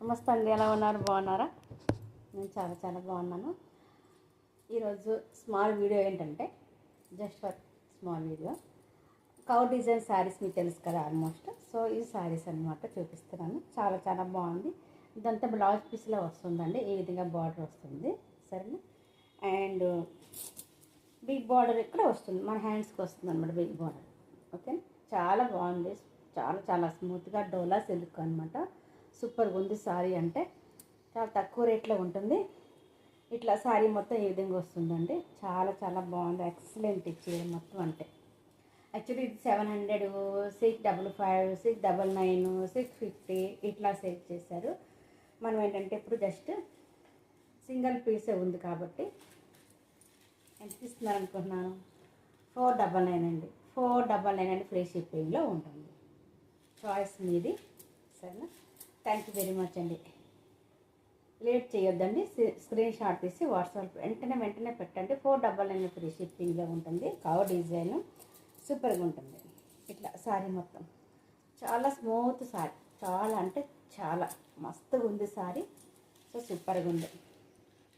నమస్తే అండి, ఎలా ఉన్నారు? బాగున్నారా? నేను చాలా చాలా బాగున్నాను. ఈరోజు స్మాల్ వీడియో ఏంటంటే just for small video cow design saris మీకు తెలుసు కదా ఆల్మోస్ట్. సో ఈ శారీస్ అనమాట చూపిస్తున్నాను. చాలా చాలా బాగుంది. ఇదంతా బ్లౌజ్ పీస్లో వస్తుందండి. ఈ విధంగా బార్డర్ వస్తుంది, సరేనా? అండ్ బిగ్ బార్డర్ ఇక్కడ వస్తుంది, మన హ్యాండ్స్కి వస్తుంది అనమాట బిగ్ బార్డర్. ఓకే, చాలా బాగుంది. చాలా చాలా స్మూత్గా డోలా సిల్క్ అనమాట. సూపర్గా ఉంది. శారీ అంటే చాలా తక్కువ రేట్లో ఉంటుంది. ఇట్లా శారీ మొత్తం ఈ విధంగా వస్తుందండి. చాలా చాలా బాగుంది. ఎక్సలెంట్ ఇచ్చేది మొత్తం. అంటే యాక్చువల్లీ ఇది 700, 655, 699, 650 ఇట్లా సేల్ చేశారు. మనం ఏంటంటే ఇప్పుడు జస్ట్ సింగిల్ పీసే ఉంది కాబట్టి ఎంత ఇస్తున్నారు అనుకుంటున్నాను? 499 అండి. 499 అండి. ఫ్రీ షిప్పింగ్లో ఉంటుంది. చాయిస్ మీది, సరేనా? థ్యాంక్ యూ వెరీ మచ్ అండి. లేట్ చేయొద్దండి. స్క్రీన్ షాట్ తీసి వాట్సాప్ వెంటనే పెట్టండి. 499 ఫ్రీ షిప్పింగ్లో ఉంటుంది. కవర్ డిజైన్ సూపర్గా ఉంటుంది. ఇట్లా శారీ మొత్తం చాలా స్మూత్ శారీ. చాలా అంటే చాలా మస్తుగా ఉంది శారీ. సో సూపర్గా ఉంది.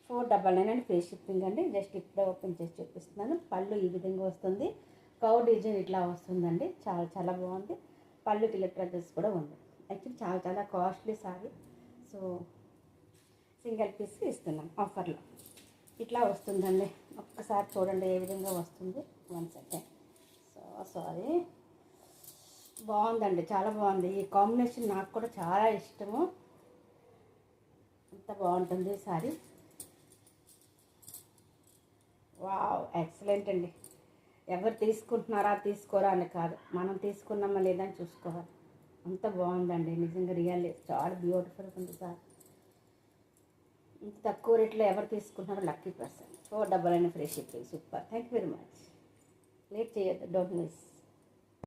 499 అండి. ఫ్రీ షిప్పింగ్ అండి. జస్ట్ ఇప్పుడే ఓపెన్ చేసి చూపిస్తున్నాను. పళ్ళు ఈ విధంగా వస్తుంది. కవర్ డిజైన్ ఇట్లా వస్తుందండి. చాలా చాలా బాగుంది. పళ్ళుకి లిటరేచర్స్ కూడా ఉంది. యాక్చువల్లీ చాలా చాలా costly sari. So single piece ఇస్తున్నాం ఆఫర్లో. ఇట్లా వస్తుందండి. ఒక్కసారి చూడండి ఏ విధంగా వస్తుంది. 1 సెకండ్. సో సారీ, బాగుందండి. చాలా బాగుంది. ఈ కాంబినేషన్ నాకు కూడా చాలా ఇష్టము. అంత బాగుంటుంది శారీ. వావ్, ఎక్సలెంట్ అండి. ఎవరు తీసుకుంటున్నారా తీసుకోరా అని కాదు, మనం తీసుకున్నామా లేదని చూసుకోవాలి. అంత బాగుందండి నిజంగా. రియల్లీ చాలా బ్యూటిఫుల్గా ఉంది సార్. ఇంత తక్కువ రేట్లో ఎవరు తీసుకుంటున్నారో lucky person. 499 free shipping. Super. Thank you very much. Late చేయొద్దు. Don't miss.